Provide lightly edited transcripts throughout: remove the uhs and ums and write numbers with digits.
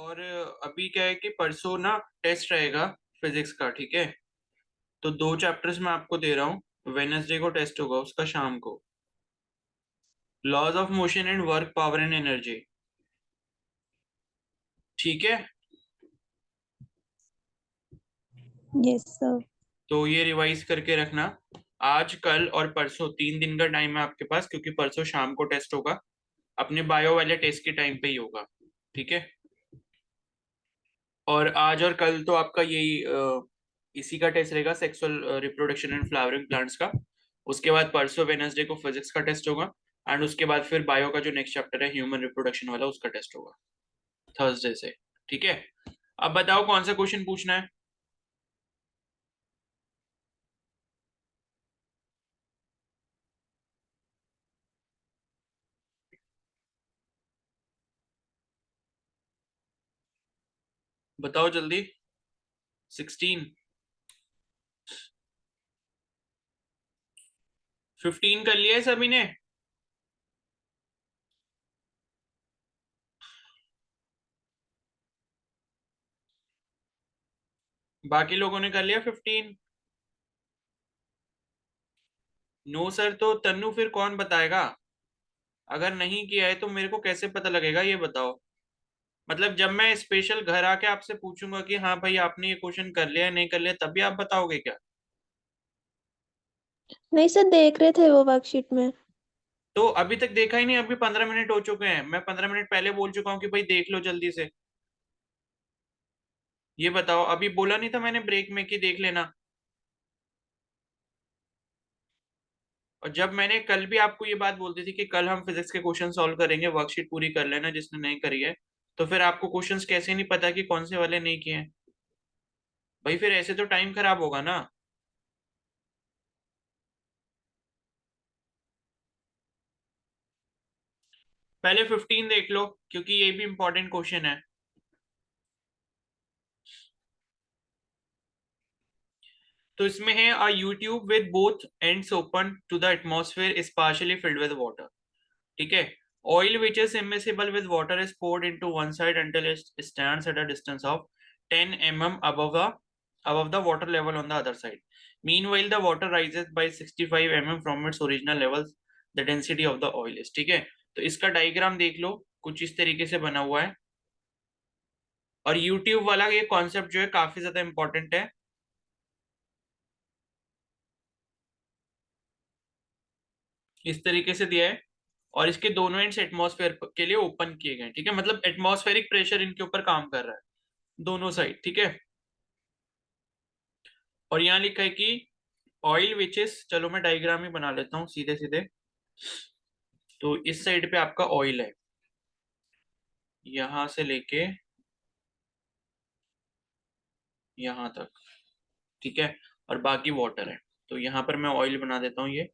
और अभी क्या है कि परसों ना टेस्ट रहेगा फिजिक्स का, ठीक है। तो 2 चैप्टर्स मैं आपको दे रहा हूँ, वेनसडे को टेस्ट होगा उसका शाम को। Laws of motion and work, power and energy, ठीक है। Yes sir. तो ये रिवाइज करके रखना। आज कल और परसों 3 दिन का टाइम है आपके पास, क्योंकि परसों शाम को टेस्ट होगा। अपने बायो वाले टेस्ट के टाइम पे ही होगा, ठीक है। और आज और कल तो आपका यही इसी का टेस्ट रहेगा, sexual reproduction and flowering plants का। उसके बाद परसों वेनसडे को फिजिक्स का टेस्ट होगा। एंड उसके बाद फिर बायो का जो नेक्स्ट चैप्टर है ह्यूमन रिप्रोडक्शन वाला, उसका टेस्ट होगा थर्सडे से, ठीक है। अब बताओ कौन सा क्वेश्चन पूछना है। बताओ जल्दी। 16, 15 कर लिया है सभी ने। बाकी लोगों ने कर लिया 15। नो सर, तो तन्नू फिर कौन बताएगा? अगर नहीं किया है तो मेरे को कैसे पता लगेगा, ये बताओ। मतलब जब मैं स्पेशल घर आके आपसे पूछूंगा कि हाँ भाई आपने ये क्वेश्चन कर लिया है नहीं कर लिया, तभी आप बताओगे क्या? नहीं सर, देख रहे थे वो वर्कशीट में। तो अभी तक देखा ही नहीं, अभी 15 मिनट हो चुके हैं, मैं 15 मिनट पहले बोल चुका हूँ कि भाई देख लो जल्दी से। ये बताओ, अभी बोला नहीं था मैंने ब्रेक में कि देख लेना? और जब मैंने कल भी आपको ये बात बोलती थी कि कल हम फिजिक्स के क्वेश्चन सॉल्व करेंगे, वर्कशीट पूरी कर लेना जिसने नहीं करी है। तो फिर आपको क्वेश्चंस कैसे नहीं पता कि कौन से वाले नहीं किए हैं? भाई फिर ऐसे तो टाइम खराब होगा ना। पहले 15 देख लो, क्योंकि ये भी इंपॉर्टेंट क्वेश्चन है। तो इसमें है, a U tube with both ends open to the atmosphere is partially filled with water, ठीक है। Oil which is immiscible with water is poured into one side until it stands at a distance of 10 mm above the water level on the other side. Meanwhile the water rises by 65 mm from its original levels. The density of the oil is, ठीक है। तो इसका diagram देख लो, कुछ इस तरीके से बना हुआ है। और यूट्यूब वाला ये कॉन्सेप्ट जो है काफी ज्यादा इंपॉर्टेंट है। इस तरीके से दिया है। और इसके दोनों एंड्स एटमॉस्फेयर के लिए ओपन किए गए हैं, ठीक है। मतलब एटमॉस्फेरिक प्रेशर इनके ऊपर काम कर रहा है दोनों साइड, ठीक है। और यहाँ लिखा है कि ऑयल विच इज, चलो मैं डायग्राम ही बना लेता हूँ सीधे सीधे। तो इस साइड पे आपका ऑयल है, यहां से लेके यहां तक, ठीक है। और बाकी वाटर है। तो यहाँ पर मैं ऑयल बना देता हूँ ये।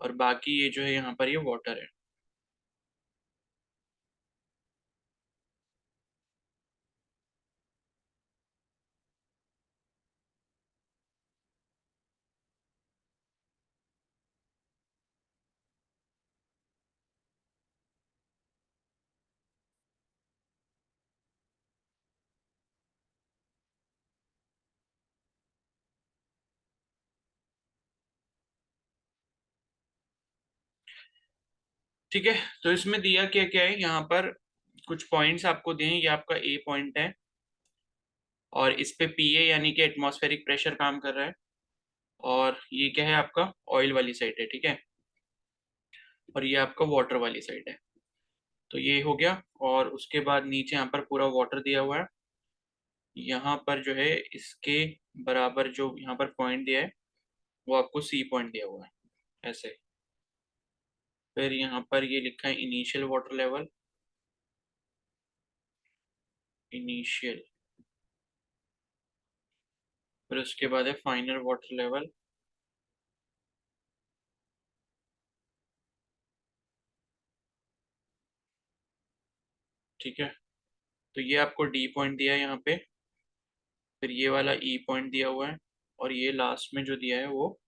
और बाकी ये जो है यहाँ पर ये वाटर है। ठीक है। तो इसमें दिया क्या क्या है यहाँ पर, कुछ पॉइंट्स आपको दिए हैं। ये आपका ए पॉइंट है, और इस पे पीए यानी कि एटमॉस्फेरिक प्रेशर काम कर रहा है। और ये क्या है, आपका ऑयल वाली साइड है, ठीक है। और ये आपका वाटर वाली साइड है। तो ये हो गया। और उसके बाद नीचे यहाँ पर पूरा वाटर दिया हुआ है। यहाँ पर जो है इसके बराबर जो यहाँ पर पॉइंट दिया है, वो आपको सी पॉइंट दिया हुआ है, ऐसे। फिर यहाँ पर ये लिखा है इनिशियल वाटर लेवल, इनिशियल। फिर उसके बाद है फाइनल वाटर लेवल। ठीक है। तो ये आपको डी पॉइंट दिया है यहाँ पे। फिर ये वाला ई पॉइंट दिया हुआ है। और ये लास्ट में जो दिया है वो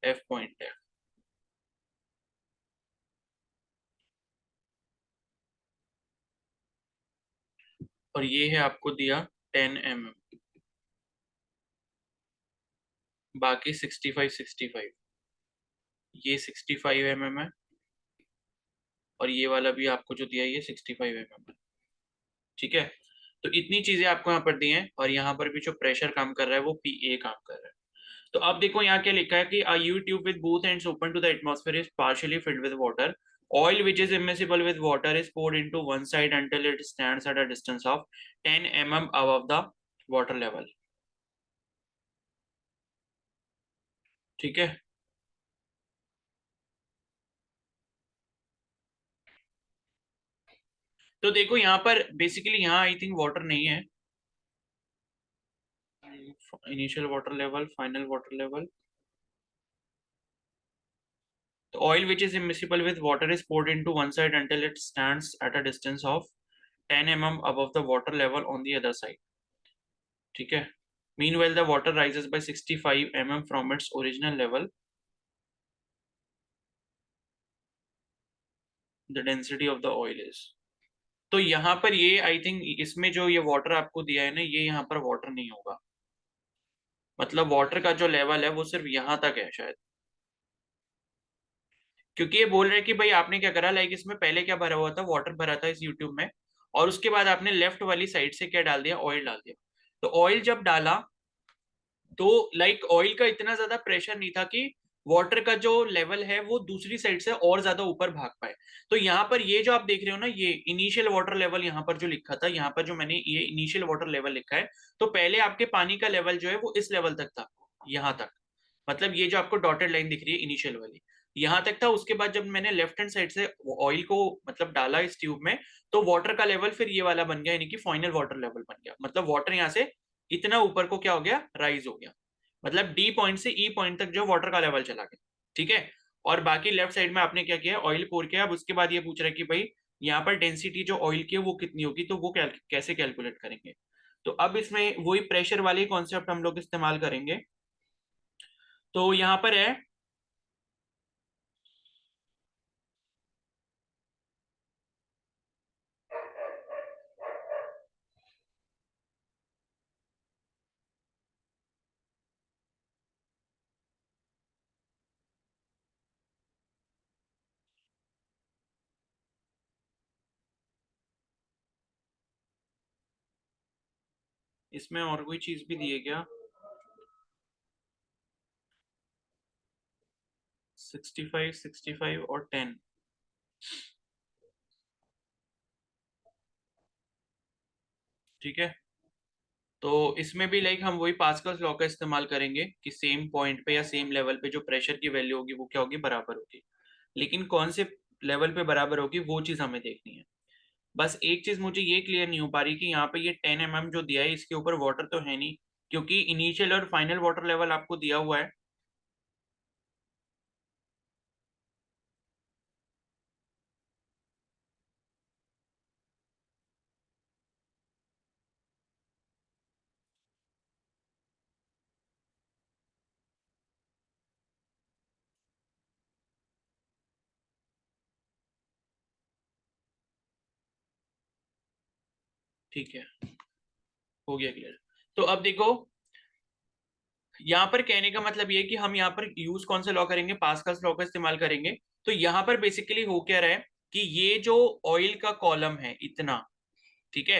F पॉइंट है। और ये है आपको दिया 10 mm, बाकी 65 ये 65 mm है, और ये वाला भी आपको जो दिया है ये 65 mm है। ठीक है, तो इतनी चीजें आपको यहाँ पर दी हैं, और यहाँ पर भी जो प्रेशर काम कर रहा है वो PA काम कर रहा है। तो अब देखो यहाँ क्या लिखा है कि a U tube with both ends open to the atmosphere is partially filled with water. Oil which is immiscible with water is poured into one side until it stands at a distance of 10 mm above the water level. ठीक है, तो देखो यहाँ पर basically यहाँ I think water नहीं है। Initial water level, final water level. The oil which is immiscible with water is poured into one side until it stands at a distance of 10 mm above the water level on the other side. ठीक है, meanwhile the water rises by 65 mm from its original level. The density of the oil is, तो यहाँ पर ये I think इसमें जो ये water आपको दिया है ना, ये यहाँ पर वाटर नहीं होगा, मतलब वाटर का जो लेवल है वो सिर्फ यहाँ तक है शायद, क्योंकि ये बोल रहे हैं कि भाई आपने क्या करा, लाइक इसमें पहले क्या भरा हुआ था, वाटर भरा था इस यूट्यूब में, और उसके बाद आपने लेफ्ट वाली साइड से क्या डाल दिया, ऑयल डाल दिया। तो ऑयल जब डाला तो लाइक ऑयल का इतना ज्यादा प्रेशर नहीं था कि वाटर का जो लेवल है वो दूसरी साइड से और ज्यादा ऊपर भाग पाए। तो यहाँ पर ये जो आप देख रहे हो ना, ये इनिशियल वाटर लेवल यहाँ पर जो लिखा था, यहाँ पर जो मैंने ये इनिशियल वाटर लेवल लिखा है, तो पहले आपके पानी का लेवल जो है वो इस लेवल तक था, यहाँ तक, मतलब ये जो आपको डॉटेड लाइन दिख रही है इनिशियल वाली, यहाँ तक था। उसके बाद जब मैंने लेफ्ट हैंड साइड से ऑयल को मतलब डाला इस ट्यूब में, तो वाटर का लेवल फिर ये वाला बन गया, यानी कि फाइनल वाटर लेवल बन गया, मतलब वाटर यहाँ से इतना ऊपर को क्या हो गया, राइज हो गया, मतलब डी पॉइंट से ई पॉइंट तक जो वाटर का लेवल चला गया। ठीक है, और बाकी लेफ्ट साइड में आपने क्या किया, ऑयल पोर किया। अब उसके बाद ये पूछ रहा है कि भाई यहाँ पर डेंसिटी जो ऑयल की है वो कितनी होगी, तो वो कैसे कैलकुलेट करेंगे। तो अब इसमें वही प्रेशर वाले कॉन्सेप्ट हम लोग इस्तेमाल करेंगे। तो यहाँ पर है, इसमें और कोई चीज भी दी है क्या, 65 और 10। ठीक है, तो इसमें भी लाइक हम वही पास्कल्स लॉ का इस्तेमाल करेंगे कि सेम पॉइंट पे या सेम लेवल पे जो प्रेशर की वैल्यू होगी वो क्या होगी, बराबर होगी। लेकिन कौन से लेवल पे बराबर होगी वो चीज हमें देखनी है। बस एक चीज मुझे ये क्लियर नहीं हो पा रही कि यहाँ पे ये 10 mm जो दिया है इसके ऊपर वाटर तो है नहीं, क्योंकि इनिशियल और फाइनल वाटर लेवल आपको दिया हुआ है। ठीक है, हो गया क्लियर। तो अब देखो, यहाँ पर कहने का मतलब ये है कि हम यहाँ पर यूज कौन सा लॉ करेंगे, पास्कल्स लॉ का इस्तेमाल करेंगे। तो यहाँ पर बेसिकली हो क्या रहा है कि ये जो ऑयल का कॉलम है इतना, ठीक है,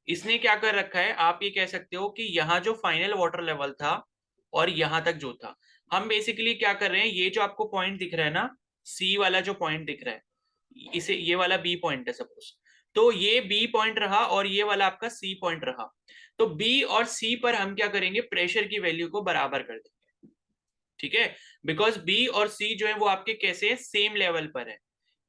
इसने क्या कर रखा है, आप ये कह सकते हो कि यहाँ जो फाइनल वाटर लेवल था और यहाँ तक जो था, हम बेसिकली क्या कर रहे हैं, ये जो आपको पॉइंट दिख रहा है ना, सी वाला जो पॉइंट दिख रहा है, इसे ये वाला बी पॉइंट है सपोज, तो ये बी पॉइंट रहा और ये वाला आपका सी पॉइंट रहा। तो बी और सी पर हम क्या करेंगे, प्रेशर की वैल्यू को बराबर कर देंगे। ठीक है, बिकॉज बी और सी जो है वो आपके कैसे सेम लेवल पर है।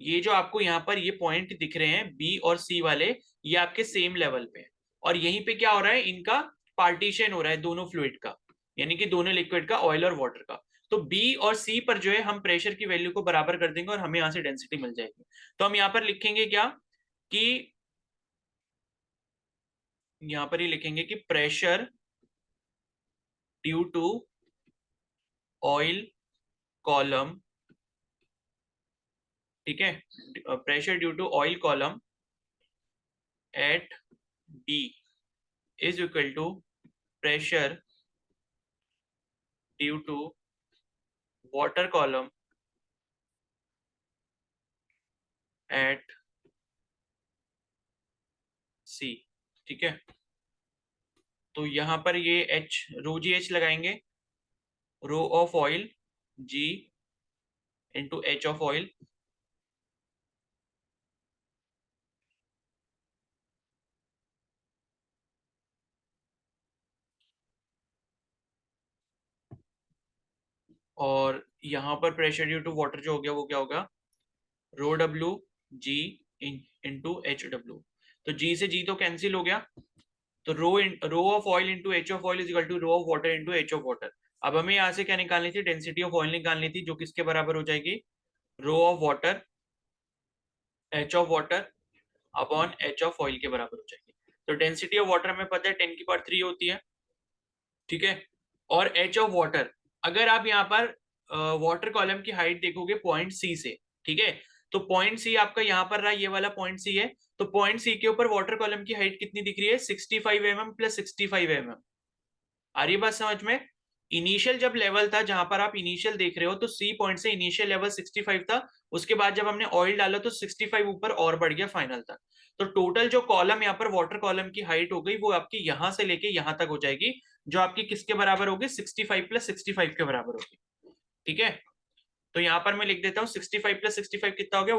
ये जो आपको यहाँ पर ये पॉइंट दिख रहे हैं बी और सी वाले, ये आपके सेम लेवल पे है, और यहीं पे क्या हो रहा है, इनका पार्टीशन हो रहा है दोनों फ्लूइड का, यानी कि दोनों लिक्विड का, ऑयल और वाटर का। तो बी और सी पर जो है हम प्रेशर की वैल्यू को बराबर कर देंगे और हमें यहाँ से डेंसिटी मिल जाएगी। तो हम यहाँ पर लिखेंगे क्या कि, यहाँ पर ही लिखेंगे कि pressure due to oil column, ठीक है, pressure due to oil column at D is equal to pressure due to water column at C, ठीक है। तो यहां पर ये एच, रो जी एच लगाएंगे, rho of oil g into H of oil, और यहां पर प्रेशर ड्यू टू वाटर जो हो गया वो क्या होगा, rho W G into H W. तो जी से जी तो कैंसिल हो गया, तो rho of oil into H of oil is equal to rho of water into H of water. अब हमें यहाँ से क्या निकालनी थी, डेंसिटी ऑफ ऑयल निकालनी थी, जो किसके बराबर हो जाएगी, rho of water h of water upon h of oil के बराबर हो जाएगी। तो डेंसिटी ऑफ वाटर हमें पता है 10 की पावर 3 होती है, ठीक है। और एच ऑफ वाटर, अगर आप यहाँ पर वाटर कॉलम की हाइट देखोगे पॉइंट सी से, ठीक है, तो पॉइंट सी आपका यहाँ पर रहा, ये वाला पॉइंट सी है, तो पॉइंट सी के ऊपर वाटर कॉलम की हाइट कितनी दिख रही है, 65 mm प्लस 65 mm। आ रही बात समझ में। इनिशियल जब लेवल था, जहां पर आप इनिशियल देख रहे हो, तो सी पॉइंट से इनिशियल लेवल 65 था, उसके बाद जब हमने ऑयल डाला तो 65 ऊपर और बढ़ गया फाइनल तक। तो टोटल जो कॉलम यहाँ पर वाटर कॉलम की हाइट हो गई वो आपकी यहां से लेके यहां तक हो जाएगी, जो आपकी किसके बराबर होगी, 65 प्लस 65 के बराबर होगी, ठीक है। तो यहाँ पर मैं लिख देता हूँ 65 प्लस 65 कितना हो गया,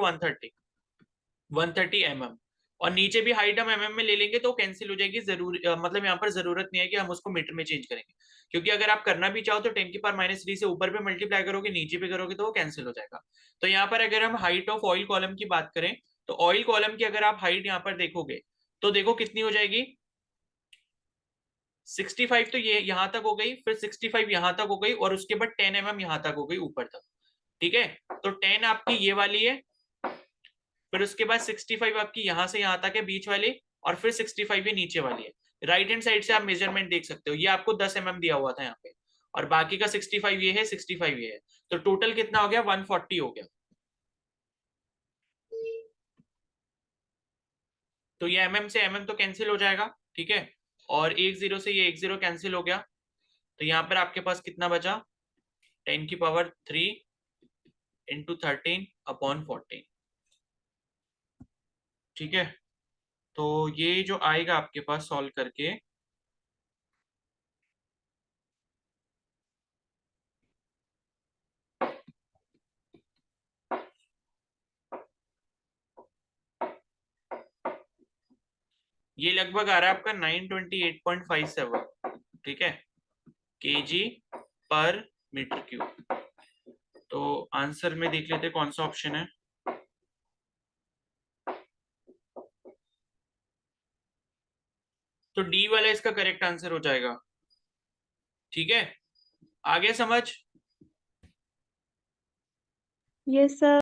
130 mm। और नीचे भी हाइट हम mm में ले लेंगे तो कैंसिल हो जाएगी, मतलब यहाँ पर जरूरत नहीं है कि हम उसको मीटर में चेंज करेंगे, क्योंकि अगर आप करना भी चाहो तो 10 की पावर -3 से ऊपर पे मल्टीप्लाई करोगे, नीचे पे करोगे तो वो कैंसिल हो जाएगा। तो यहाँ पर अगर हम हाइट ऑफ ऑयल कॉलम की बात करें, तो ऑयल कॉलम की अगर आप हाइट यहाँ पर देखोगे तो देखो कितनी हो जाएगी, 65 तो ये यहां तक हो गई, फिर 65 यहां तक हो गई, और उसके बाद 10 mm यहां तक हो गई ऊपर तक, ठीक है। तो 10 आपकी ये वाली है, फिर उसके बाद 65 आपकी यहां से यहां तक है बीच वाली, और फिर 65 ये नीचे वाली है। राइट हैंड साइड से आप मेजरमेंट देख सकते हो, ये आपको 10 mm दिया हुआ था यहाँ पे, और बाकी का 65 ये है, 65 ये है, तो टोटल कितना हो गया, 140 हो गया। तो ये mm से mm तो कैंसिल हो जाएगा, ठीक है, और एक जीरो से ये एक जीरो कैंसिल हो गया, तो यहाँ पर आपके पास कितना बचा, 10 की पावर 3 इंटू 13 अपॉन 14, ठीक है। तो ये जो आएगा आपके पास सॉल्व करके, ये लगभग आ रहा है आपका 928.57, ठीक है, केजी पर मीटर क्यूब। तो आंसर में देख लेते कौन सा ऑप्शन है। तो डी वाला इसका करेक्ट आंसर हो जाएगा, ठीक है। आगे समझ, यस सर।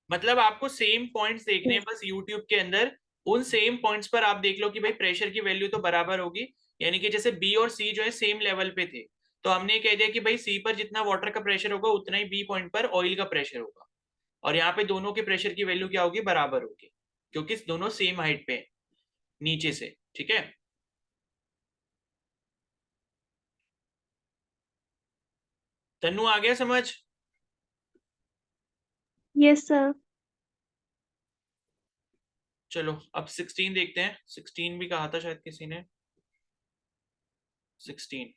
मतलब आपको सेम पॉइंट्स देखने हैं बस यूट्यूब के अंदर, उन सेम पॉइंट्स पर आप देख लो कि भाई प्रेशर की वैल्यू तो बराबर होगी, यानी कि जैसे बी और सी जो है सेम लेवल पे थे, तो हमने कह दिया कि भाई सी पर जितना वाटर का प्रेशर होगा उतना ही बी पॉइंट पर ऑयल का प्रेशर होगा, और यहाँ पे दोनों के प्रेशर की वैल्यू क्या होगी, बराबर होगी, क्योंकि दोनों सेम हाइट पे है नीचे से, ठीक है। तन्नू आ गया समझ। Yes sir. चलो अब 16 देखते हैं, 16 भी कहा था शायद किसी ने, 16।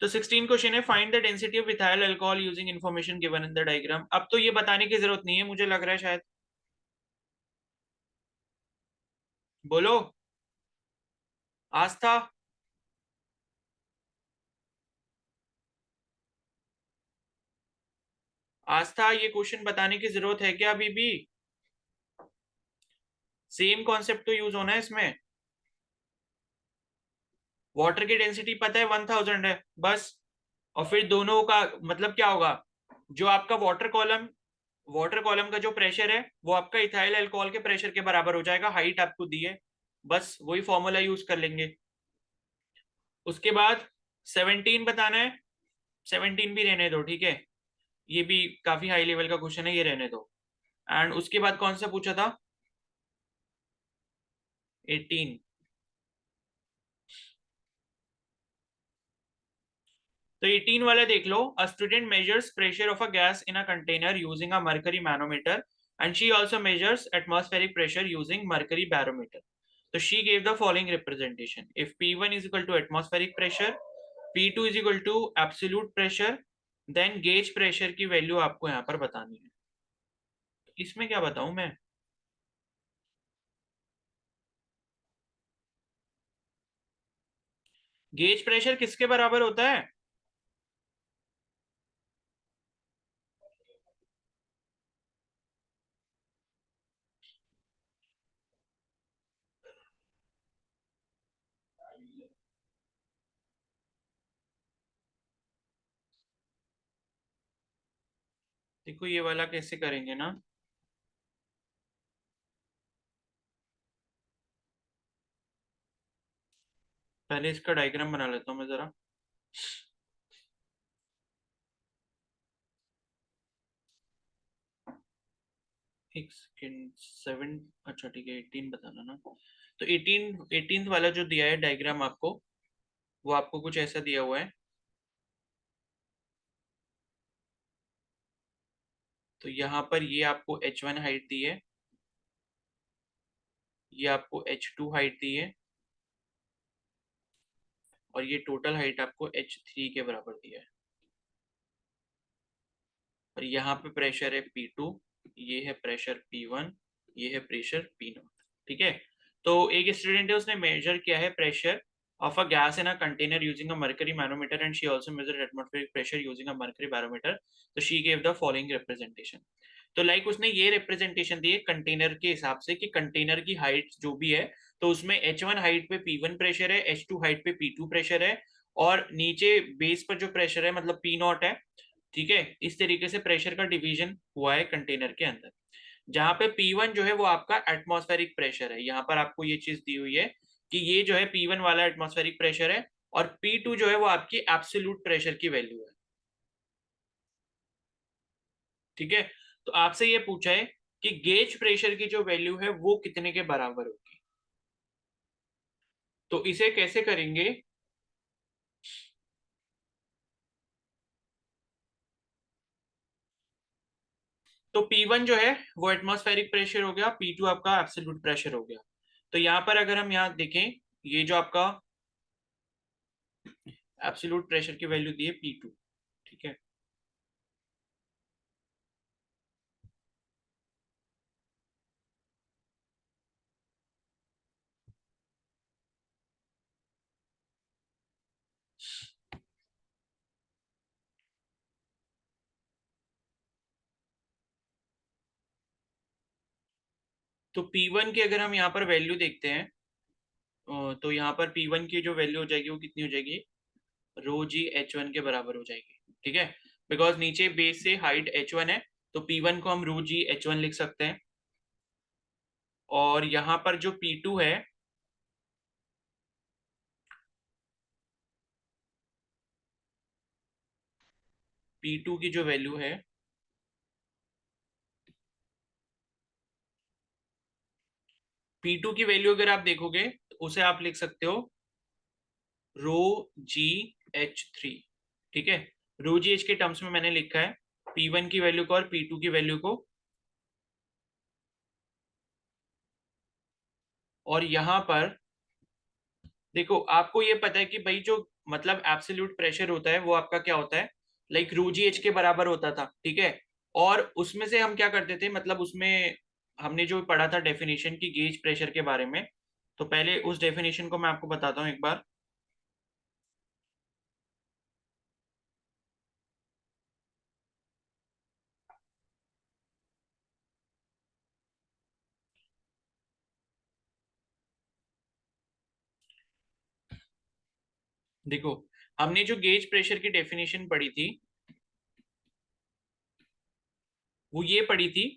तो 16 क्वेश्चन है, find the density of ethyl alcohol using information given in the diagram. अब तो ये बताने की जरूरत नहीं है मुझे लग रहा है शायद, बोलो आस्था। आस्था ये क्वेश्चन बताने की जरूरत है क्या अभी भी, सेम कॉन्सेप्ट तो यूज होना है इसमें। वाटर की डेंसिटी पता है 1000 है बस, और फिर दोनों का मतलब क्या होगा, जो आपका वाटर कॉलम का जो प्रेशर है वो आपका इथाइल अल्कोहल के प्रेशर के बराबर हो जाएगा, हाइट आपको दी है, बस वही फॉर्मूला यूज कर लेंगे। उसके बाद 17 बताना है, 17 भी रहने दो, ठीक है, ये भी काफी हाई लेवल का क्वेश्चन है, ये रहने दो। एंड उसके बाद कौन सा पूछा था? 18। तो 18 वाला देख लो। A student measures pressure of a gas in a container using a mercury manometer and she also measures atmospheric pressure using mercury barometer. तो she gave the following representation. If P1 is equal to atmospheric pressure, P2 is equal to absolute pressure, then gauge pressure की value आपको यहाँ पर बतानी है। इसमें क्या बताऊं मैं? गेज प्रेशर किसके बराबर होता है? देखो ये वाला कैसे करेंगे ना, पहले इसका डायग्राम बना लेता हूँ मैं जरा। एक सेकेंड, 7, अच्छा ठीक है 18 बताना ना। तो 18 वाला जो दिया है डायग्राम आपको, वो आपको कुछ ऐसा दिया हुआ है। तो यहाँ पर ये आपको H1 हाइट दी है, ये आपको H2 हाइट दी है, और ये टोटल हाइट आपको H3 के बराबर दिया है। और यहाँ पे प्रेशर है P2, ये है प्रेशर P1, ये है प्रेशर P0। ठीक है। तो एक स्टूडेंट है, उसने मेजर किया है pressure of a gas in a container using a mercury manometer and she also measured atmospheric pressure using a mercury barometer. So she gave the following representation. तो like उसने ये रिप्रेजेंटेशन दी है container के हिसाब से कि कंटेनर की height जो भी है, तो उसमें H1 हाइट पे P1 प्रेशर है, H2 हाइट पे P2 प्रेशर है, और नीचे बेस पर जो प्रेशर है मतलब P0 है। ठीक है, इस तरीके से प्रेशर का डिवीजन हुआ है कंटेनर के अंदर। जहां पे P1 जो है वो आपका एटमॉस्फेरिक प्रेशर है, यहाँ पर आपको ये चीज दी हुई है कि ये जो है P1 वाला एटमॉस्फेरिक प्रेशर है, और P2 जो है वो आपकी एब्सोल्यूट प्रेशर की वैल्यू है। ठीक है। तो आपसे ये पूछा है कि गेज प्रेशर की जो वैल्यू है वो कितने के बराबर होगी। तो इसे कैसे करेंगे? तो P1 जो है वो एटमॉस्फेरिक प्रेशर हो गया, P2 आपका एब्सोल्यूट प्रेशर हो गया। तो यहाँ पर अगर हम यहाँ देखें, ये जो आपका एब्सोल्यूट प्रेशर की वैल्यू दी है P2। ठीक है। तो P1 की अगर हम यहाँ पर वैल्यू देखते हैं, तो यहाँ पर P1 की जो वैल्यू हो जाएगी वो कितनी हो जाएगी? रो जी H1 के बराबर हो जाएगी। ठीक है, बिकॉज नीचे बेस से हाइट H1 है, तो P1 को हम रो जी H1 लिख सकते हैं। और यहाँ पर जो P2 है, P2 की जो वैल्यू है, P2 की वैल्यू अगर आप देखोगे तो उसे आप लिख सकते हो रो जी H3। ठीक है, रो जी एच के टर्म्स में मैंने लिखा है P1 की वैल्यू को और P2 की वैल्यू को। और यहाँ पर देखो, आपको ये पता है कि भाई जो मतलब एब्सोल्यूट प्रेशर होता है वो आपका क्या होता है, लाइक रो जी एच के बराबर होता था। ठीक है, और उसमें से हम क्या करते थे, मतलब उसमें हमने जो पढ़ा था डेफिनेशन की गेज प्रेशर के बारे में, तो पहले उस डेफिनेशन को मैं आपको बताता हूँ एक बार। देखो, हमने जो गेज प्रेशर की डेफिनेशन पढ़ी थी, वो ये पढ़ी थी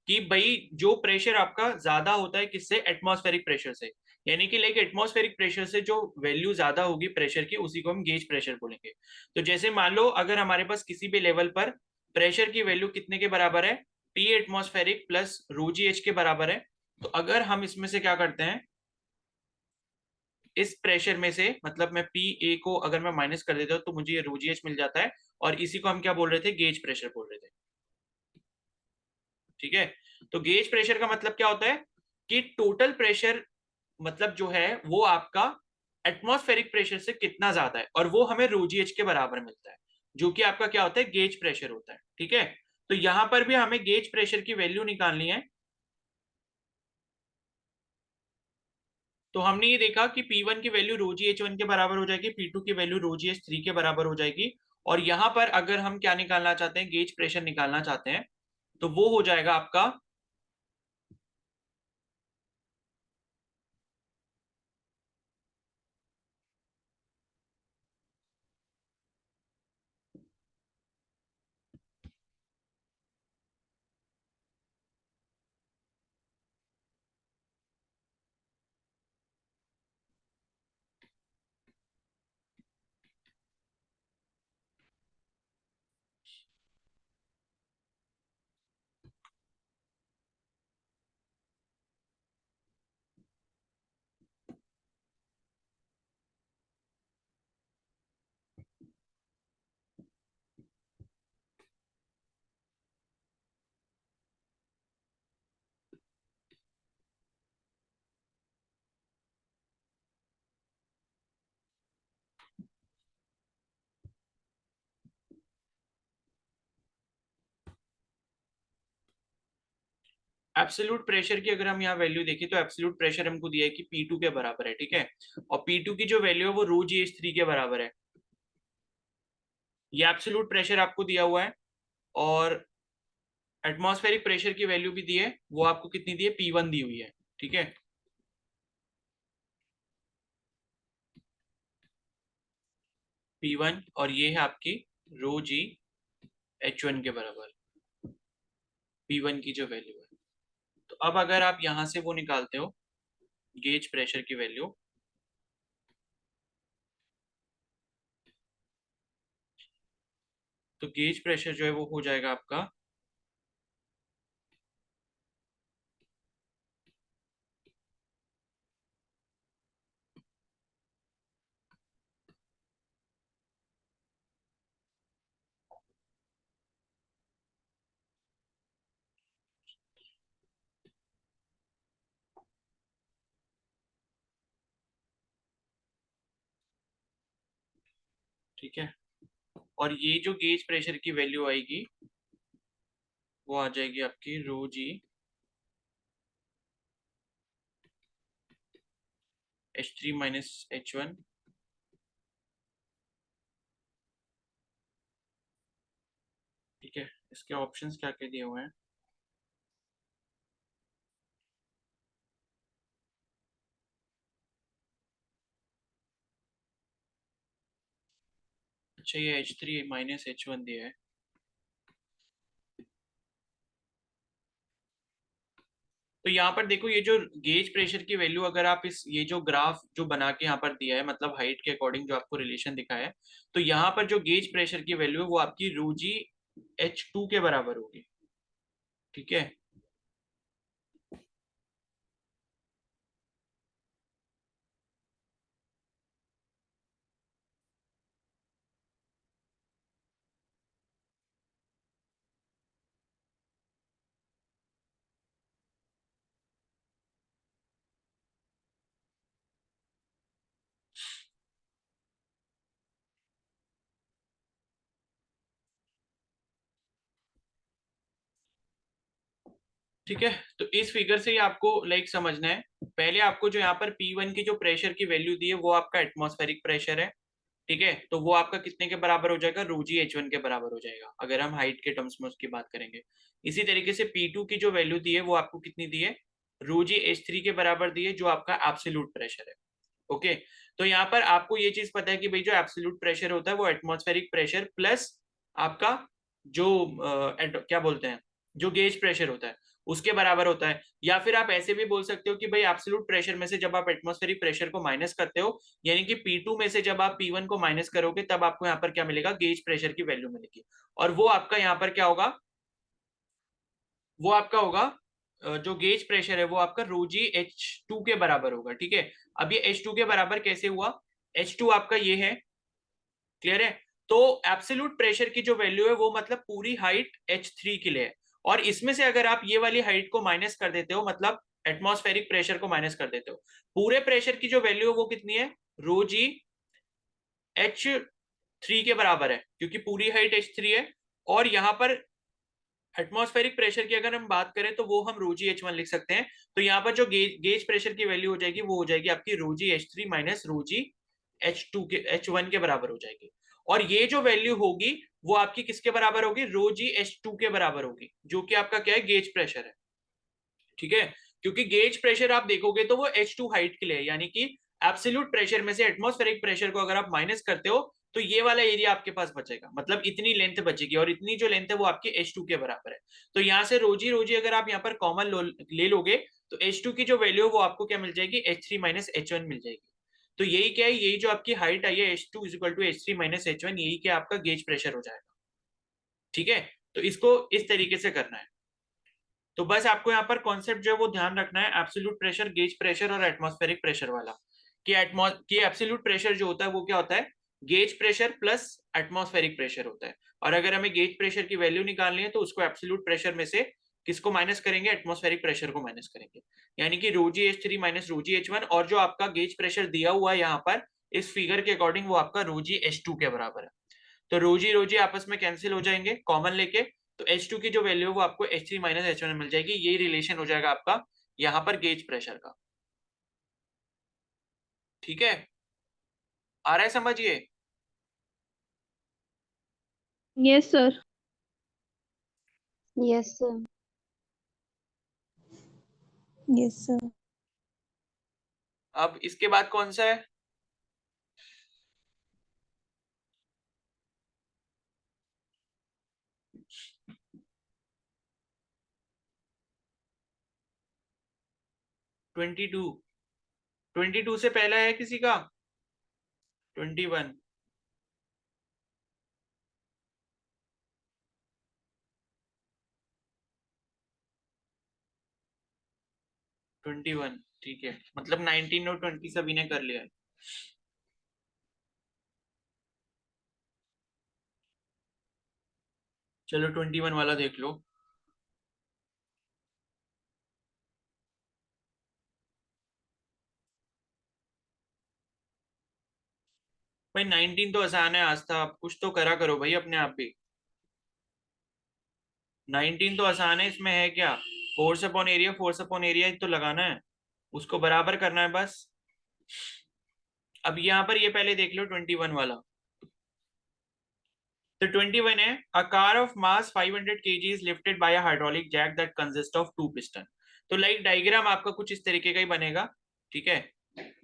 कि भाई जो प्रेशर आपका ज्यादा होता है किससे, एटमॉस्फेरिक प्रेशर से। यानी कि लाइक एटमॉस्फेरिक प्रेशर से जो वैल्यू ज्यादा होगी प्रेशर की उसी को हम गेज प्रेशर बोलेंगे। तो जैसे मान लो अगर हमारे पास किसी भी लेवल पर प्रेशर की वैल्यू कितने के बराबर है, पी एटमॉस्फेरिक प्लस रो जी एच के बराबर है, तो अगर हम इसमें से क्या करते हैं, इस प्रेशर में से मतलब मैं पी ए को अगर मैं माइनस कर देता हूं तो मुझे ये रो जी एच मिल जाता है, और इसी को हम क्या बोल रहे थे, गेज प्रेशर बोल रहे थे। ठीक है, तो गेज प्रेशर का मतलब क्या होता है कि टोटल प्रेशर मतलब जो है वो आपका एटमॉस्फेरिक प्रेशर से कितना ज्यादा है, और वो हमें रोजीएच के बराबर मिलता है, जो कि आपका क्या होता है, गेज प्रेशर होता है। ठीक है, तो यहां पर भी हमें गेज प्रेशर की वैल्यू निकालनी है। तो हमने ये देखा कि P1 की वैल्यू रोजी एच वन के बराबर हो जाएगी, P2 की वैल्यू रोजी एच थ्री के बराबर हो जाएगी, और यहां पर अगर हम क्या निकालना चाहते हैं, गेज प्रेशर निकालना चाहते हैं, तो वो हो जाएगा आपका एब्सोल्यूट प्रेशर की। अगर हम यहाँ वैल्यू देखें तो एब्सोल्यूट प्रेशर हमको दिया है कि P2 के बराबर है। ठीक है, और P2 की जो वैल्यू है वो रो जी एच थ्री के बराबर है। ये एब्सोल्यूट प्रेशर आपको दिया हुआ है, और एटमॉस्फेरिक प्रेशर की वैल्यू भी दी है, वो आपको कितनी दी है, P1 दी हुई है। ठीक है, P1, और ये है आपकी रो जी एच वन के बराबर, P1 की जो वैल्यू है। तो अब अगर आप यहां से वो निकालते हो, गेज प्रेशर की वैल्यू, तो गेज प्रेशर जो है वो हो जाएगा आपका, ठीक है, और ये जो गेज प्रेशर की वैल्यू आएगी वो आ जाएगी आपकी रो जी H three minus H one. ठीक है, इसके ऑप्शंस क्या क्या दिए हुए हैं, अच्छा ये H three minus H one दिया है। तो यहाँ पर देखो ये जो गेज प्रेशर की वैल्यू, अगर आप इस ये जो ग्राफ जो बना के यहाँ पर दिया है, मतलब हाइट के अकॉर्डिंग जो आपको रिलेशन दिखा है, तो यहाँ पर जो गेज प्रेशर की वैल्यू है वो आपकी रो जी एच टू के बराबर होगी। ठीक है, ठीक है, तो इस फिगर से ही आपको लाइक समझना है। पहले आपको जो यहाँ पर P1 की जो प्रेशर की वैल्यू दी है वो आपका एटमॉस्फेरिक प्रेशर है। ठीक है, तो वो आपका कितने के बराबर हो जाएगा, रो जी एच वन के बराबर हो जाएगा, अगर हम हाइट के टर्म्स में उसकी बात करेंगे। इसी तरीके से P2 की जो वैल्यू दी है वो आपको कितनी दी है, रो जी एच थ्री के बराबर दी है, जो आपका एब्सोल्यूट प्रेशर है। ओके, तो यहाँ पर आपको ये चीज पता है कि भाई जो एब्सोल्यूट प्रेशर होता है वो एटमॉस्फेरिक प्रेशर प्लस आपका जो क्या बोलते हैं, जो गेज प्रेशर होता है उसके बराबर होता है। या फिर आप ऐसे भी बोल सकते हो कि भाई एब्सोल्यूट प्रेशर में से जब आप एटमॉस्फेरिक प्रेशर को माइनस करते हो, यानी कि P2 में से जब आप P1 को माइनस करोगे, तब आपको यहाँ पर क्या मिलेगा, गेज प्रेशर की वैल्यू मिलेगी। और वो आपका यहाँ पर क्या होगा, वो आपका होगा जो गेज प्रेशर है वो आपका ρg H2 के बराबर होगा। ठीक है, अब ये H2 के बराबर कैसे हुआ, H2 आपका ये है, क्लियर है। तो एब्सोल्यूट प्रेशर की जो वैल्यू है वो मतलब पूरी हाइट H3 के लिए है, और इसमें से अगर आप ये वाली हाइट को माइनस कर देते हो, मतलब एटमॉस्फेरिक प्रेशर को माइनस कर देते हो, पूरे प्रेशर की जो वैल्यू है वो कितनी है, ρg H3 के बराबर है, क्योंकि पूरी हाइट H3 है। और यहाँ पर एटमॉस्फेरिक प्रेशर की अगर हम बात करें तो वो हम ρg H1 लिख सकते हैं। तो यहाँ पर जो गेज प्रेशर की वैल्यू हो जाएगी वो हो जाएगी आपकी ρg H3 minus ρg H1 के बराबर हो जाएगी। और ये जो वैल्यू होगी वो आपकी किसके बराबर होगी, ρg H2 के बराबर होगी, जो कि आपका क्या है, गेज प्रेशर है। ठीक है, क्योंकि गेज प्रेशर आप देखोगे तो वो H2 हाइट के लिए है, यानी कि एब्सोल्यूट प्रेशर में से एटमॉस्फेरिक प्रेशर को अगर आप माइनस करते हो तो ये वाला एरिया आपके पास बचेगा, मतलब इतनी लेंथ बचेगी, और इतनी जो लेंथ है वो आपकी H2 के बराबर है। तो यहाँ से रोजी रोजी अगर आप यहाँ पर कॉमन ले लोगे तो H2 की जो वैल्यू है वो आपको क्या मिल जाएगी, H3 माइनस H1 मिल जाएगी। तो यही क्या है, यही जो आपकी हाइट आई है H2 is equal to H3 minus H1, यही क्या आपका गेज प्रेशर हो जाएगा। ठीक है, तो इसको इस तरीके से करना है। तो बस आपको यहाँ पर कॉन्सेप्ट जो है वो ध्यान रखना है, एब्सोल्यूट प्रेशर, गेज प्रेशर और एटमॉस्फेरिक प्रेशर वाला, कि एब्सोल्यूट प्रेशर जो होता है वो क्या होता है, gauge pressure plus atmospheric pressure होता है। और अगर हमें गेज प्रेशर की वैल्यू निकालनी है तो उसको एब्सोल्यूट प्रेशर में से किसको माइनस करेंगे, एटमॉस्फेरिक प्रेशर को माइनस करेंगे, यानी कि ρg H3 minus ρg H1, और जो आपका गेज प्रेशर दिया हुआ है यहाँ पर इस फिगर के अकॉर्डिंग वो आपका ρg H2 के बराबर है। तो रोजी रोजी आपस में कैंसिल हो जाएंगे कॉमन लेके, तो H2 की जो वैल्यू है वो आपको H3 माइनस H1 में मिल जाएगी। यही रिलेशन हो जाएगा आपका यहाँ पर गेज प्रेशर का। ठीक है, आ रहा है समझिए। Yes, sir. Yes, sir. Yes, sir. अब इसके बाद कौन सा है, ट्वेंटी टू। 22 से पहला है किसी का, 21। 21 ठीक है, मतलब 19 और 20 सभी ने कर लिया है। चलो 21 वाला देख लो। भाई 19 तो आसान है, आज था, आप कुछ तो करा करो भाई अपने आप भी। 19 तो आसान है, इसमें है क्या, force upon area, force upon area तो लगाना है, उसको बराबर करना है बस। अब यहाँ पर ये पहले देख लो 21 वाला। तो 21 है, a car of mass 500 kg is lifted by a hydraulic jack that consist of 2 piston. तो लाइक डायग्राम आपका कुछ इस तरीके का ही बनेगा। ठीक है,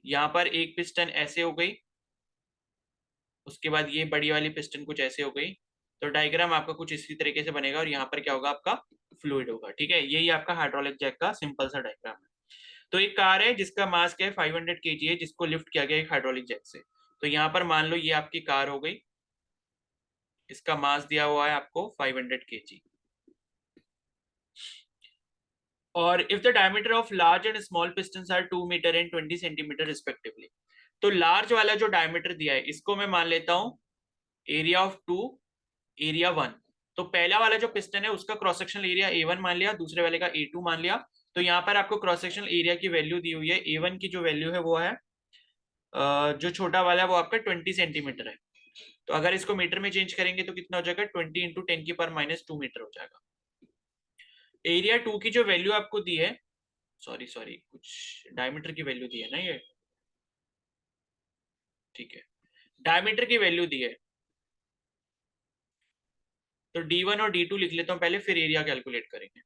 यहाँ पर एक पिस्टन ऐसे हो गई, उसके बाद ये बड़ी वाली पिस्टन कुछ ऐसे हो गई, तो डायग्राम आपका कुछ इसी तरीके से बनेगा, और यहाँ पर क्या होगा, आपका फ्लूइड होगा। ठीक है, यही आपका हाइड्रोलिक जैक का सिंपल सा डायग्राम है। तो एक कार है जिसका मास क्या है, 500 kg है, जिसको लिफ्ट किया गया एक हाइड्रोलिक जैक से। तो यहाँ पर मान लो ये आपकी कार हो गई, इसका मास दिया हुआ है आपको 500 kg, और if the diameter of large and small pistons are 2 metre and 20 centimetre respectively. तो लार्ज वाला जो डायमीटर दिया है इसको मैं मान लेता हूं एरिया ऑफ 2, एरिया 1। तो पहला वाला जो पिस्टन है उसका क्रॉस सेक्शनल एरिया A1 मान लिया, दूसरे वाले का A2 मान लिया। तो यहाँ पर आपको क्रॉस सेक्शनल एरिया की वैल्यू दी हुई है, A1 की जो वैल्यू है वो है जो छोटा वाला है वो आपका 20 सेंटीमीटर है। तो अगर इसको मीटर में चेंज करेंगे तो कितना हो जाएगा, 20 इंटू 10 की पावर माइनस 2 मीटर हो जाएगा। एरिया 2 की जो वैल्यू आपको दी है, सॉरी सॉरी कुछ डायमीटर की वैल्यू दी है ना ये, ठीक है, डायमीटर की वैल्यू दी है। तो D1 और D2 लिख लेता हूँ पहले, फिर एरिया कैलकुलेट करेंगे।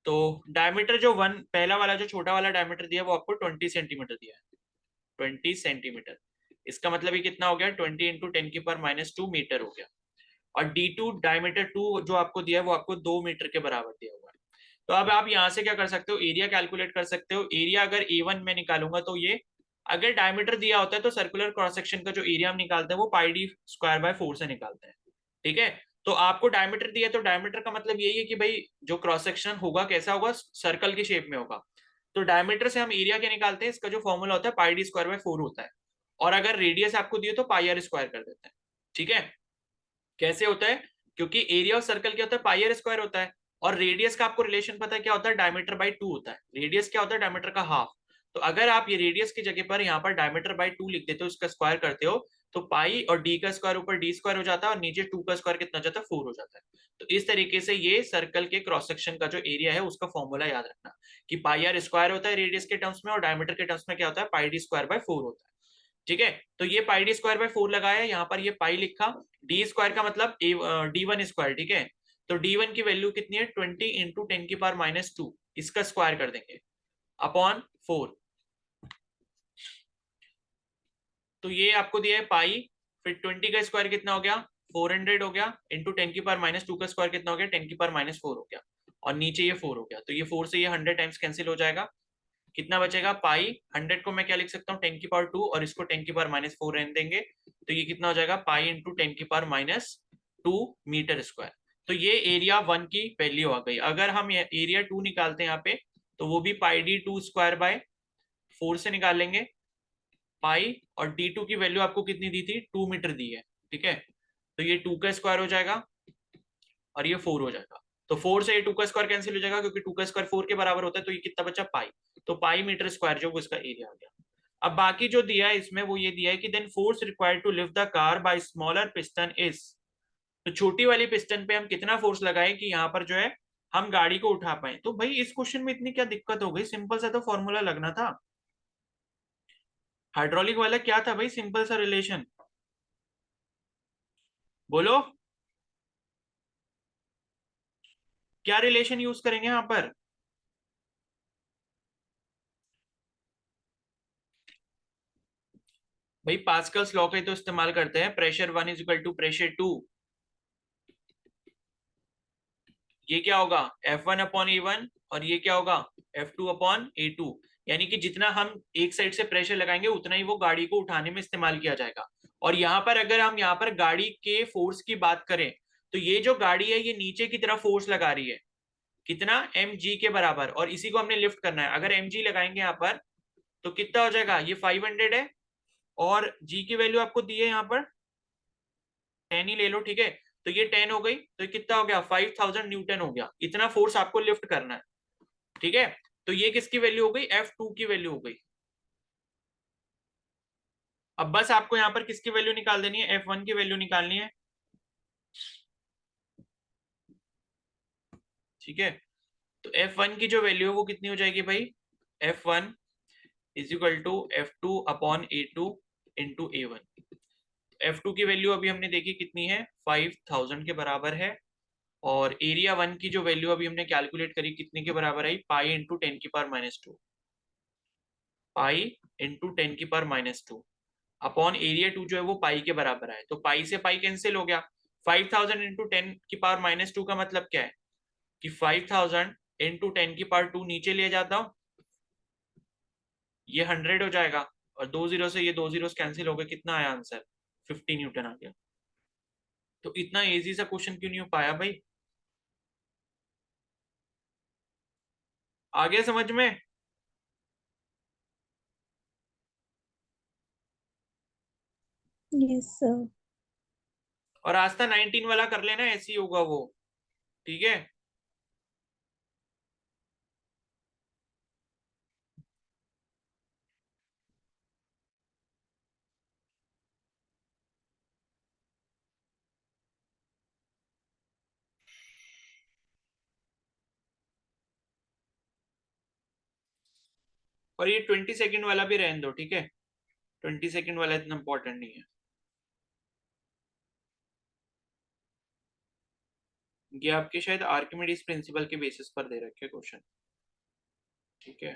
तो डायमीटर जो वन पहला वाला जो छोटा वाला डायमीटर दिया है वो आपको 20 सेंटीमीटर दिया है, 20 सेंटीमीटर। इसका मतलब ये कितना हो गया, 20 इंटू 10 की पावर माइनस 2 मीटर हो गया। और D2 डायमीटर 2 जो आपको दिया है वो आपको 2 मीटर के बराबर दिया हुआ है। तो अब आप यहाँ से क्या कर सकते हो, एरिया कैलकुलेट कर सकते हो। एरिया अगर A1 में निकालूंगा तो ये, अगर डायमीटर दिया होता है तो सर्कुलर क्रॉस सेक्शन का जो एरिया हम निकालते हैं वो πd² by 4 से निकालते हैं। ठीक है, तो आपको डायमीटर दिया, तो डायमीटर का मतलब यही है कि भाई जो क्रॉस सेक्शन होगा कैसा होगा, सर्कल की शेप में होगा। तो डायमीटर से हम एरिया क्या निकालते हैं, इसका जो फॉर्मूला होता है πd² by 4 होता है। और अगर रेडियस आपको दिए तो πr² कर देते हैं। ठीक है, कैसे होता है, क्योंकि एरिया ऑफ सर्कल क्या होता है, πr² होता है। और रेडियस का आपको रिलेशन पता है क्या होता है, डायमीटर/2 होता है। रेडियस क्या होता है, डायमीटर का हाफ। तो अगर आप ये रेडियस की जगह पर यहाँ पर डायमीटर/2 लिख देते हो, इसका स्क्वायर करते हो, तो पाई और डी का स्क्वायर ऊपर d² हो जाता है, और नीचे 2 का स्क्वायर कितना हो जाता है, 4 हो जाता है। तो इस तरीके से ये सर्कल के क्रॉस सेक्शन का जो एरिया है उसका फॉर्मूला याद रखना, कि πr² होता है रेडियस के टर्म्स में, और डायमीटर के टर्म्स में क्या होता है, πd²/4 होता है। ठीक है, तो ये πd²/4 लगाया, यहाँ पर ये पाई लिखा, d² का मतलब d1²। ठीक है, तो d1 की वैल्यू कितनी है, 20 × 10⁻²। इसका स्क्वायर कर देंगे अपॉन 4। तो ये आपको दिया है पाई, फिर 20 का स्क्वायर कितना हो गया, 400 हो गया, इंटू 10⁻² का स्क्वायर कितना हो गया, 10⁻4 हो गया, और नीचे ये 4 हो गया। तो ये 4 से ये 100 टाइम्स कैंसिल हो जाएगा। कितना बचेगा, पाई 100 को मैं क्या लिख सकता हूँ, 10⁻2, और इसको 10⁻4 रहने देंगे। तो ये कितना हो जाएगा, पाई इंटू 10⁻2 मीटर स्क्वायर। तो ये एरिया 1 की वैल्यू आ गई। अगर हम एरिया 2 निकालते हैं यहाँ पे, तो वो भी πd²/4 से निकाल लेंगे। पाई और d2 की वैल्यू आपको कितनी दी थी, 2 मीटर दी है। ठीक है, तो ये 2 का स्क्वायर हो जाएगा और ये 4 हो जाएगा। तो 4 से ये 2 का स्क्वायर कैंसिल हो जाएगा, क्योंकि 2 का स्क्वायर 4 के बराबर होता है। तो ये कितना बचा, पाई। तो पाई मीटर स्क्वायर जो वो इसका एरिया आ गया। अब बाकी जो दिया है इसमें वो ये दिया है कि then force required to lift the car by smaller piston is. तो छोटी वाली पिस्टन पे हम कितना फोर्स लगाएं कि यहाँ पर जो है हम गाड़ी को उठा पाए। तो भाई इस क्वेश्चन में इतनी क्या दिक्कत हो गई, सिंपल सा तो फॉर्मूला लगना था। हाइड्रोलिक वाला क्या था भाई, सिंपल सा रिलेशन, बोलो क्या रिलेशन यूज करेंगे यहाँ पर। भाई पास्कल्स लॉ का ही तो इस्तेमाल करते हैं, प्रेशर 1 = प्रेशर 2। ये क्या होगा, F1/A1, और ये क्या होगा, F2/A2। यानी कि जितना हम एक साइड से प्रेशर लगाएंगे उतना ही वो गाड़ी को उठाने में इस्तेमाल किया जाएगा। और यहाँ पर अगर हम यहाँ पर गाड़ी के फोर्स की बात करें, तो ये जो गाड़ी है ये नीचे की तरफ फोर्स लगा रही है, कितना, mg के बराबर, और इसी को हमने लिफ्ट करना है। अगर mg लगाएंगे यहाँ पर तो कितना हो जाएगा, ये 500 है, और g की वैल्यू आपको दी है यहाँ पर 10 ही ले लो। ठीक है, तो ये 10 हो गई, तो ये कितना हो गया, 5000 न्यूटन हो गया। इतना फोर्स आपको लिफ्ट करना है। ठीक है, तो ये किसकी वैल्यू हो गई, F2 की वैल्यू हो गई। अब बस आपको यहाँ पर किसकी वैल्यू निकाल देनी है, F1 की वैल्यू निकालनी है। ठीक है, तो F1 की जो वैल्यू है वो कितनी हो जाएगी भाई, F1 = F2/A2 into A1। F2 की वैल्यू अभी हमने देखी कितनी है, 5000 के बराबर है। और एरिया 1 की जो वैल्यू अभी हमने कैलकुलेट करी कितने के बराबर आई, pi into 10⁻²। Pi into 10⁻², upon area 2 जो है वो पाई के बराबर है। तो पाई से पाई कैंसिल हो गया। 5000 इंटू 10⁻² का मतलब क्या है, कि 5000 इंटू 10⁻² नीचे ले जाता हूँ, ये 100 हो जाएगा, और 2 जीरो से ये 2 जीरो कैंसिल हो गए, कितना आया आंसर, 50 न्यूटन आ गया। तो इतना इजी सा क्वेश्चन क्यों नहीं हो पाया भाई, आ गया समझ में। Yes, sir. और रास्ता 19 वाला कर लेना, ऐसे ही होगा वो। ठीक है, और ये 20 सेकंड वाला भी रहने दो। ठीक है, 20 सेकंड वाला इतना इंपॉर्टेंट नहीं है। ये आपके शायद आर्किमिडीज प्रिंसिपल के बेसिस पर दे रखे क्वेश्चन। ठीक है,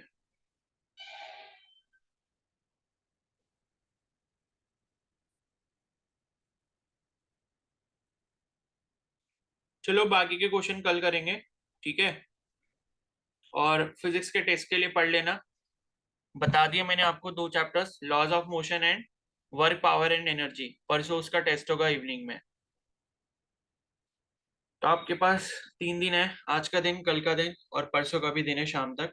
चलो बाकी के क्वेश्चन कल करेंगे। ठीक है। और फिजिक्स के टेस्ट के लिए पढ़ लेना। बता दिया मैंने आपको 2 chapters, laws of motion and work power and energy. परसों उसका टेस्ट होगा इवनिंग में। तो आपके पास 3 दिन है, आज का दिन, कल का दिन और परसों का भी दिन है शाम तक,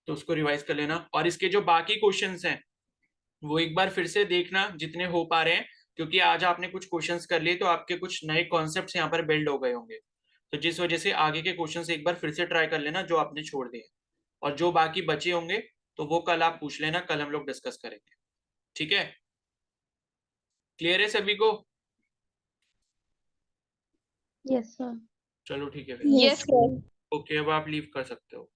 तो उसको रिवाइज कर लेना। और इसके जो बाकी क्वेश्चंस हैं वो एक बार फिर से देखना जितने हो पा रहे हैं, क्योंकि आज आपने कुछ क्वेश्चंस कर लिए तो आपके कुछ नए कॉन्सेप्ट्स यहाँ पर बिल्ड हो गए होंगे, तो जिस वजह से आगे के क्वेश्चंस एक बार फिर से ट्राई कर लेना जो आपने छोड़ दिए। और जो बाकी बचे होंगे तो वो कल आप पूछ लेना, कल हम लोग डिस्कस करेंगे। ठीक है, क्लियर है सभी को? Yes sir. चलो ठीक है फिर। Yes sir. ओके, अब आप लीव कर सकते हो।